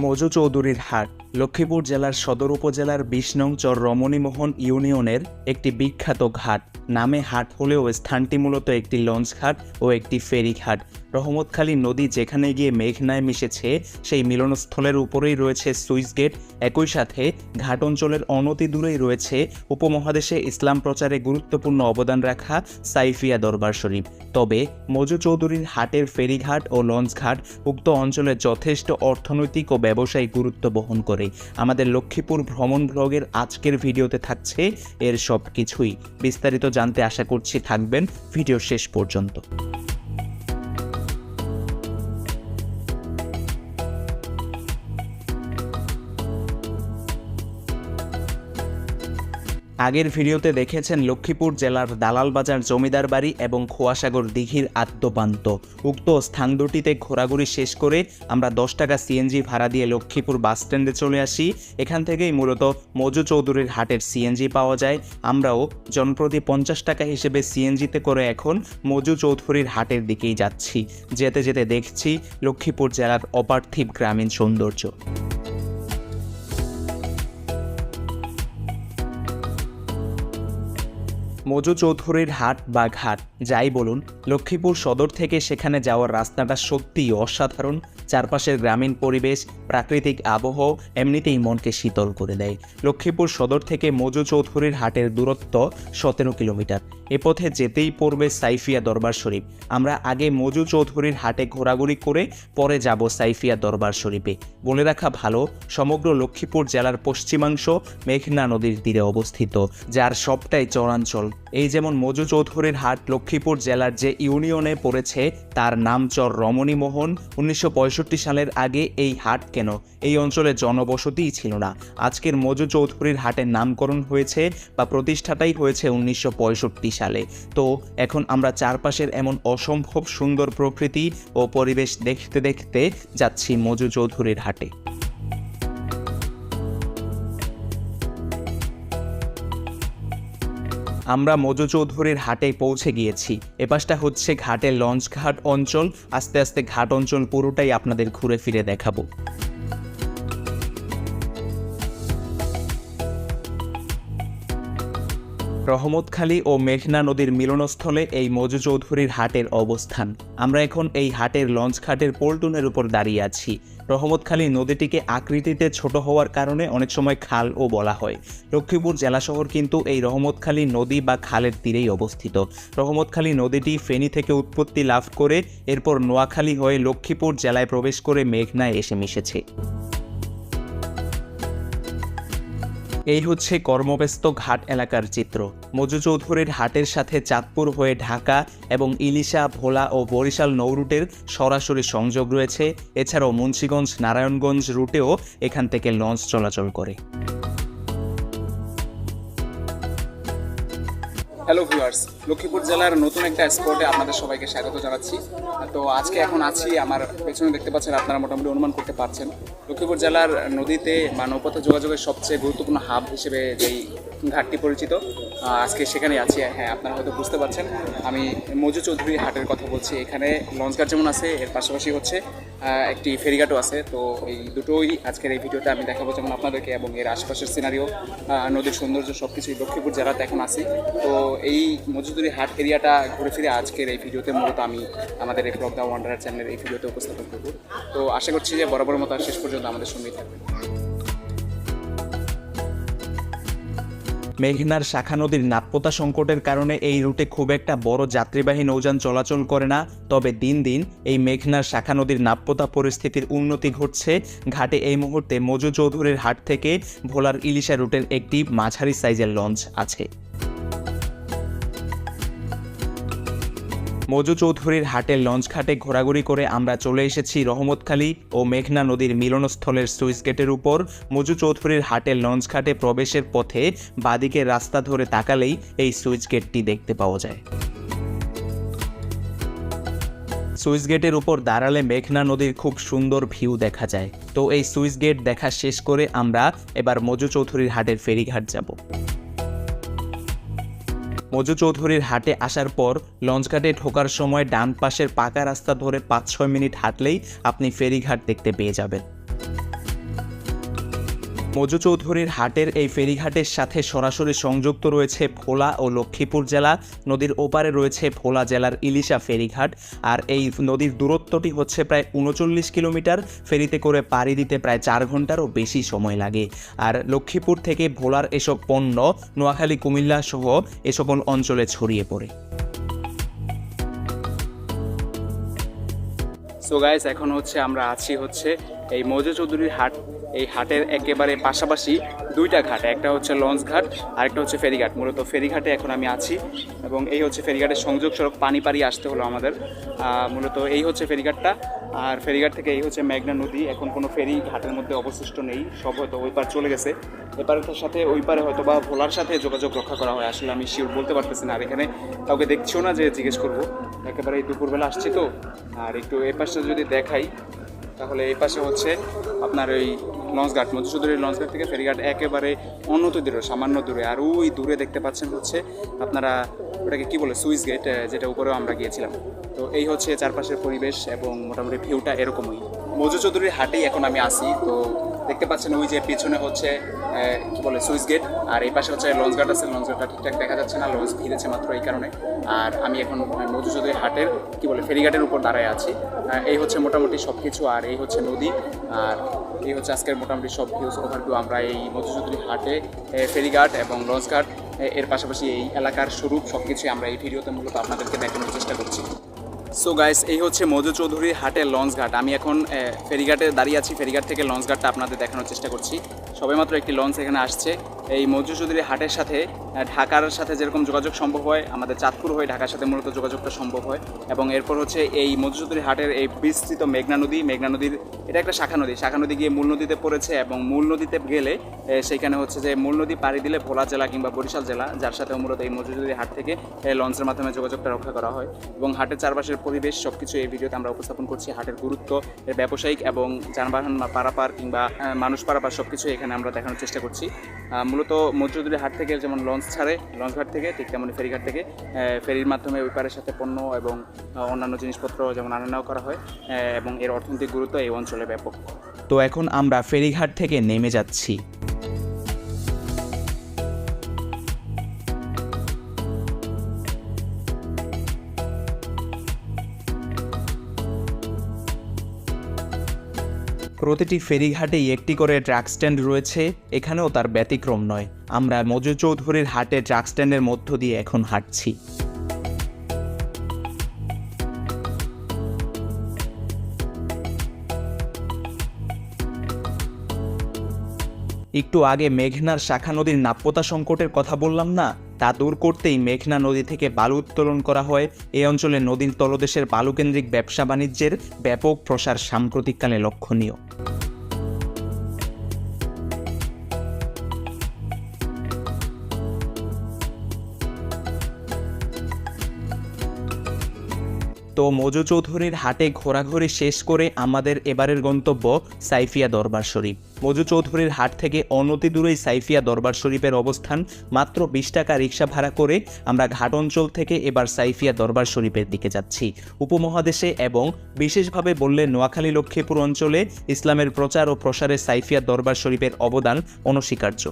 মজু চৌধুরীর হাট লক্ষ্মীপুর জেলার সদর উপজেলার ২০ নং চর রমণীমোহন ইউনিয়নের একটি বিখ্যাত ঘাট। নামে হাট হলেও স্থানটি মূলত একটি লঞ্চ ঘাট ও একটি ফেরি ঘাট। রহমতখালী নদী যেখানে গিয়ে মেঘনায় মিশেছে সেই মিলনস্থলের উপরেই রয়েছে সুইচ গেট। একই সাথে ঘাট অঞ্চলের অনতি দূরেই রয়েছে উপমহাদেশে ইসলাম প্রচারে গুরুত্বপূর্ণ অবদান রাখা সাইফিয়া দরবার শরীফ। তবে মজু চৌধুরীর হাটের ফেরিঘাট ও লঞ্চ ঘাট উক্ত অঞ্চলে যথেষ্ট অর্থনৈতিক ও ব্যবসায়িক গুরুত্ব বহন করে। আমাদের লক্ষ্মীপুর ভ্রমণ ব্লগের আজকের ভিডিওতে থাকছে এর সব কিছুই। বিস্তারিত জানতে আশা করছি থাকবেন ভিডিও শেষ পর্যন্ত। আগের ভিডিওতে দেখেছেন লক্ষ্মীপুর জেলার দালাল বাজার জমিদার বাড়ি এবং খোয়াসাগর দিঘির আদ্যপান্ত। উক্ত স্থান দুটিতে ঘোরাঘুরি শেষ করে আমরা 10 টাকা সিএনজি ভাড়া দিয়ে লক্ষ্মীপুর বাস স্ট্যান্ডে চলে আসি। এখান থেকেই মূলত মজু চৌধুরীর হাটের সিএনজি পাওয়া যায়। আমরাও জনপ্রতি 50 টাকা হিসেবে সিএনজিতে করে এখন মজু চৌধুরীর হাটের দিকেই যাচ্ছি। যেতে যেতে দেখছি লক্ষ্মীপুর জেলার অপার্থিব গ্রামীণ সৌন্দর্য। মজু চৌধুরীর হাট বা ঘাট যাই বলুন, লক্ষ্মীপুর সদর থেকে সেখানে যাওয়ার রাস্তাটা সত্যিই অসাধারণ। চারপাশের গ্রামীণ পরিবেশ, প্রাকৃতিক আবহাওয়া এমনিতেই মনকে শীতল করে দেয়। লক্ষ্মীপুর সদর থেকে মজু চৌধুরীর হাটের দূরত্ব 17 কিলোমিটার। এ পথে যেতেই পড়বে সাইফিয়া দরবার শরীফ। আমরা আগে মজু চৌধুরীর হাটে ঘোরাঘুরি করে পরে যাব সাইফিয়া দরবার শরীফে। বলে রাখা ভালো, সমগ্র লক্ষ্মীপুর জেলার পশ্চিমাংশ মেঘনা নদীর তীরে অবস্থিত, যার সবটাই চরাঞ্চল। এই যেমন মজু চৌধুরীর হাট লক্ষ্মীপুর জেলার যে ইউনিয়নে পড়েছে তার নাম চর রমণীমোহন। 1965 সালের আগে এই হাট কেন, এই অঞ্চলে জনবসতিই ছিল না। আজকের মজু চৌধুরীর হাটের নামকরণ হয়েছে বা প্রতিষ্ঠাটাই হয়েছে 1965 সালে। তো এখন আমরা চারপাশের এমন অসম্ভব সুন্দর প্রকৃতি ও পরিবেশ দেখতে দেখতে যাচ্ছি মজু চৌধুরীর হাটে। আমরা মজু চৌধুরীর হাটে পৌঁছে গিয়েছি। এপাশটা হচ্ছে ঘাটের লঞ্চ ঘাট অঞ্চল। আস্তে আস্তে ঘাট অঞ্চল পুরোটাই আপনাদের ঘুরে ফিরে দেখাবো। রহমতখালী ও মেঘনা নদীর মিলনস্থলে এই মজু চৌধুরীর হাটের অবস্থান। আমরা এখন এই হাটের লঞ্চ ঘাটের পল্টনের উপর দাঁড়িয়ে আছি। রহমতখালী নদীটিকে আকৃতিতে ছোট হওয়ার কারণে অনেক সময় খালও বলা হয়। লক্ষ্মীপুর জেলা শহর কিন্তু এই রহমতখালী নদী বা খালের তীরেই অবস্থিত। রহমতখালী নদীটি ফেনী থেকে উৎপত্তি লাভ করে এরপর নোয়াখালী হয়ে লক্ষ্মীপুর জেলায় প্রবেশ করে মেঘনায় এসে মিশেছে। এই হচ্ছে কর্মব্যস্ত ঘাট এলাকার চিত্র। মজু চৌধুরীর হাটের সাথে চাঁদপুর হয়ে ঢাকা এবং ইলিশা, ভোলা ও বরিশাল নৌরুটের সরাসরি সংযোগ রয়েছে। এছাড়াও মুন্সিগঞ্জ, নারায়ণগঞ্জ রুটেও এখান থেকে লঞ্চ চলাচল করে। হ্যালো ভিউয়ার্স, লক্ষ্মীপুর জেলার নতুন একটা স্পটে আপনাদের সবাইকে স্বাগত জানাচ্ছি। তো আজকে এখন আছি, আমার পেছনে দেখতে পাচ্ছেন, আপনারা মোটামুটি অনুমান করতে পারছেন লক্ষ্মীপুর জেলার নদীতে বা নৌপথ যোগাযোগের সবচেয়ে গুরুত্বপূর্ণ হাব হিসেবে যেই ঘাটটি পরিচিত, আজকে সেখানেই আছি। হ্যাঁ, আপনারা হয়তো বুঝতে পারছেন আমি মজু চৌধুরী হাটের কথা বলছি। এখানে লঞ্চ ঘাট যেমন আছে, এর পাশাপাশি হচ্ছে একটি ফেরিঘাটও আছে। তো এই দুটোই আজকের এই ভিডিওতে আমি দেখাবো যেমন আপনাদেরকে, এবং এর আশপাশের সিনারিও, নদীর সৌন্দর্য সবকিছুই। লক্ষ্মীপুর জেলাতে এখন আসি। তো এই মজুদুরি হাট এরিয়াটা ঘুরে ফিরে আজকের এই ভিডিওতে মূলত আমি আমাদের এই ব্লগ দ্য ওয়ান্ডারার চ্যানেলের এই ভিডিওতে উপস্থাপন করব। তো আশা করছি যে বরাবর মতো শেষ পর্যন্ত আমাদের সঙ্গেই থাকবে। মেঘনার শাখা নদীর নাপ্যতা সংকটের কারণে এই রুটে খুব একটা বড় যাত্রীবাহী নৌযান চলাচল করে না। তবে দিন দিন এই মেঘনার শাখা নদীর নাপ্যতা পরিস্থিতির উন্নতি ঘটছে। ঘাটে এই মুহূর্তে মজু চৌধুরীর হাট থেকে ভোলার ইলিশা রুটের একটি মাঝারি সাইজের লঞ্চ আছে। মজু চৌধুরীর হাটের লঞ্চ ঘাটে ঘোরাঘুরি করে আমরা চলে এসেছি রহমতখালী ও মেঘনা নদীর মিলনস্থলের সুইচ গেটের উপর। মজু চৌধুরীর হাটের লঞ্চ ঘাটে প্রবেশের পথে বাদিকে রাস্তা ধরে তাকালেই এই সুইচ গেটটি দেখতে পাওয়া যায়। সুইচ গেটের উপর দাঁড়ালে মেঘনা নদীর খুব সুন্দর ভিউ দেখা যায়। তো এই সুইচ গেট দেখা শেষ করে আমরা এবার মজু চৌধুরীর হাটের ফেরিঘাট যাব। মজু চৌধুরীর হাটে আসার পর লঞ্চঘাটে ঢোকার সময় ডান পাশের পাকা রাস্তা ধরে 5-6 মিনিট হাঁটলেই আপনি ফেরিঘাট দেখতে পেয়ে যাবেন। মজু চৌধুরীর হাটের এই ফেরিঘাটের সাথে সরাসরি সংযুক্ত রয়েছে ভোলা ও লক্ষ্মীপুর জেলা। নদীর ওপারে রয়েছে ভোলা জেলার ইলিশা ফেরিঘাট। আর এই নদীর দূরত্বটি হচ্ছে প্রায় 39 কিলোমিটার। ফেরিতে করে পাড়ি দিতে প্রায় 4 ঘন্টারও বেশি সময় লাগে। আর লক্ষ্মীপুর থেকে ভোলার এসব পণ্য নোয়াখালী, কুমিল্লা সহ এ সকল অঞ্চলে ছড়িয়ে পড়ে। সো গাইস, এখন হচ্ছে আমরা আছি হচ্ছে এই মজু চৌধুরীর হাট। এই হাটের একেবারে পাশাপাশি দুইটা ঘাট, একটা হচ্ছে লঞ্চ ঘাট আর একটা হচ্ছে ফেরিঘাট। মূলত ফেরিঘাটে এখন আমি আছি এবং এই হচ্ছে ফেরিঘাটের সংযোগ সড়ক। পানি পাড়ি আসতে হলো আমাদের। মূলত এই হচ্ছে ফেরিঘাটটা। আর ফেরিঘাট থেকে এই হচ্ছে মেঘনা নদী। এখন কোনো ফেরি ঘাটের মধ্যে অবশিষ্ট নেই, সব হয়তো ওই পার চলে গেছে। এপারের সাথে ওই পারে হয়তো বা ভোলার সাথে যোগাযোগ রক্ষা করা হয়, আসলে আমি শিওর বলতে পারতেছি না। আর এখানে কাউকে দেখছিও না যে জিজ্ঞেস করবো, একেবারে এই দুপুরবেলা আসছি তো। আর একটু এই পাশটা যদি দেখাই, তাহলে এই পাশে হচ্ছে আপনার ওই লঞ্চঘাট, মধু চৌধুরীর লঞ্চঘাট থেকে ফেরিঘাট একেবারে অন্যত দূরে, সামান্য দূরে। আর ওই দূরে দেখতে পাচ্ছেন হচ্ছে আপনারা ওটাকে কী বলে, সুইচ গেট, যেটা উপরেও আমরা গিয়েছিলাম। তো এই হচ্ছে চারপাশের পরিবেশ এবং মোটামুটি ভিউটা এরকমই। মধু চৌধুরীর হাটেই এখন আমি আসি। তো দেখতে পাচ্ছেন ওই যে পিছনে হচ্ছে কী বলে, সুইচ গেট, আর এই পাশে হচ্ছে লঞ্চঘাট আছে। লঞ্চঘাটটা ঠিকঠাক দেখা যাচ্ছে না, লঞ্চ ভিড়েছে মাত্র এই কারণে। আর আমি এখন মধু চৌধুরীর হাটের কী বলে ফেরিঘাটের উপর দাঁড়ায় আছি। এই হচ্ছে মোটামুটি সব কিছু। আর এই হচ্ছে নদী, আর এই হচ্ছে আজকের মোটামুটি সব ভিউজ ওভারভিউ। আমরা এই মধু চৌধুরীর হাটে ফেরিঘাট এবং লঞ্চঘাট এর পাশাপাশি এই এলাকার স্বরূপ সব কিছুই আমরা এই ভিডিওতে মূলত আপনাদেরকে দেখানোর চেষ্টা করছি। সো গাইস, এই হচ্ছে মধু চৌধুরীর হাটের লঞ্চঘাট। আমি এখন ফেরিঘাটে দাঁড়িয়ে আছি। ফেরিঘাট থেকে লঞ্চঘাটটা আপনাদের দেখানোর চেষ্টা করছি। সবেমাত্র একটি লঞ্চ এখানে আসছে। এই মধু চৌধুরীর হাটের সাথে ঢাকার সাথে যেরকম যোগাযোগ সম্ভব হয়, আমাদের চাঁদপুর হয়ে ঢাকার সাথে মূলত যোগাযোগটা সম্ভব হয়। এবং এরপর হচ্ছে এই মধু চৌধুরীর হাটের এই বিস্তৃত মেঘনা নদী, মেঘনা নদীর এটা একটা শাখা নদী। শাখা নদী গিয়ে মূল নদীতে পড়েছে এবং মূল নদীতে গেলে সেইখানে হচ্ছে যে মূল নদী পাড়ি দিলে ভোলা জেলা কিংবা বরিশাল জেলা, যার সাথে মূলত এই মধু চৌধুরীর হাট থেকে লঞ্চের মাধ্যমে যোগাযোগটা রক্ষা করা হয়। এবং হাটের চারপাশের পরিবেশ সব কিছু এই ভিডিওতে আমরা উপস্থাপন করছি। হাটের গুরুত্ব, এর ব্যবসায়িক এবং যানবাহন পারাপার কিংবা মানুষ পারাপার সব কিছু এখানে আমরা দেখানোর চেষ্টা করছি। মূলত মধু চৌধুরীর হাট থেকে যেমন লঞ্চ ছাড়ে লঞ্চঘাট থেকে, ঠিক তেমনি ফেরিঘাট থেকে ফেরির মাধ্যমে ওই পারের সাথে পণ্য এবং অন্যান্য জিনিসপত্র যেমন আনা নেওয়া করা হয় এবং এর অর্থনৈতিক গুরুত্ব এই অঞ্চলে ব্যাপক। তো এখন আমরা ফেরিঘাট থেকে নেমে যাচ্ছি। প্রতিটি ফেরিঘাটেই একটি করে ট্রাক স্ট্যান্ড রয়েছে, এখানেও তার ব্যতিক্রম নয়। আমরা মধু চৌধুরীর হাটে ট্রাক স্ট্যান্ডের মধ্য দিয়ে এখন হাঁটছি। একটু আগে মেঘনার শাখা নদীর নাপ্যতা সংকটের কথা বললাম না, তা দূর করতেই মেঘনা নদী থেকে বালু উত্তোলন করা হয়। এই অঞ্চলে নদীর তলদেশের বালুকেন্দ্রিক ব্যবসা বাণিজ্যের ব্যাপক প্রসার সাম্প্রতিককালে লক্ষণীয়। তো মজু চৌধুরীর হাটে ঘোরাঘুরি শেষ করে আমাদের এবারের গন্তব্য সাইফিয়া দরবার শরীফ। মজু চৌধুরীর হাট থেকে অনতি দূরেই সাইফিয়া দরবার শরীফের অবস্থান। মাত্র 20 টাকা রিক্সা ভাড়া করে আমরা ঘাট অঞ্চল থেকে এবার সাইফিয়া দরবার শরীফের দিকে যাচ্ছি। উপমহাদেশে এবং বিশেষভাবে বললে নোয়াখালী লক্ষ্মীপুর অঞ্চলে ইসলামের প্রচার ও প্রসারে সাইফিয়া দরবার শরীফের অবদান অনস্বীকার্য।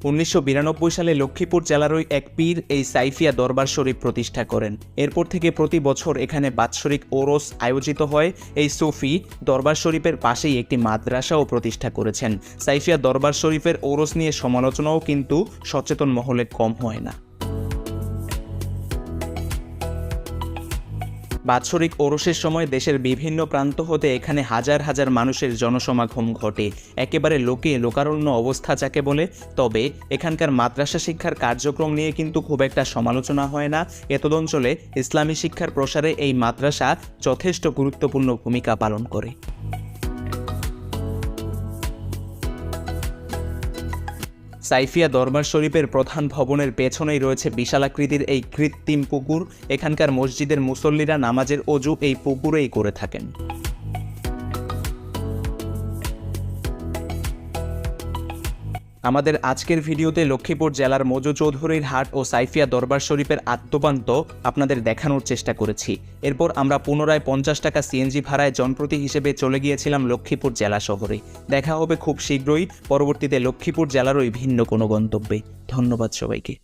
1992 সালে লক্ষ্মীপুর জেলারই এক পীর এই সাইফিয়া দরবার শরীফ প্রতিষ্ঠা করেন। এরপর থেকে প্রতি বছর এখানে বাৎসরিক ওরস আয়োজিত হয়। এই সুফি দরবার শরীফের পাশেই একটি মাদ্রাসাও প্রতিষ্ঠা করেছেন। সাইফিয়া দরবার শরীফের ওরস নিয়ে সমালোচনাও কিন্তু সচেতন মহলে কম হয় না। বাৎসরিক ওরসের সময় দেশের বিভিন্ন প্রান্ত হতে এখানে হাজার হাজার মানুষের জনসমাগম ঘটে। একেবারে লোকে লোকারণ্য অবস্থা যাকে বলে। তবে এখানকার মাদ্রাসা শিক্ষার কার্যক্রম নিয়ে কিন্তু খুব একটা সমালোচনা হয় না। এতদঞ্চলে ইসলামী শিক্ষার প্রসারে এই মাদ্রাসা যথেষ্ট গুরুত্বপূর্ণ ভূমিকা পালন করে। সাইফিয়া দরবার শরীফের প্রধান ভবনের পেছনেই রয়েছে বিশালাকৃতির এই কৃত্রিম পুকুর। এখানকার মসজিদের মুসল্লিরা নামাজের ওযু এই পুকুরেই করে থাকেন। আমাদের আজকের ভিডিওতে লক্ষ্মীপুর জেলার মজু চৌধুরীর হাট ও সাইফিয়া দরবার শরীফের আদ্যোপান্ত আপনাদের দেখানোর চেষ্টা করেছি। এরপর আমরা পুনরায় 50 টাকা সিএনজি ভাড়ায় জনপ্রতি হিসেবে চলে গিয়েছিলাম লক্ষ্মীপুর জেলা শহরে। দেখা হবে খুব শীঘ্রই পরবর্তীতে লক্ষ্মীপুর জেলারই ভিন্ন কোনো গন্তব্যে। ধন্যবাদ সবাইকে।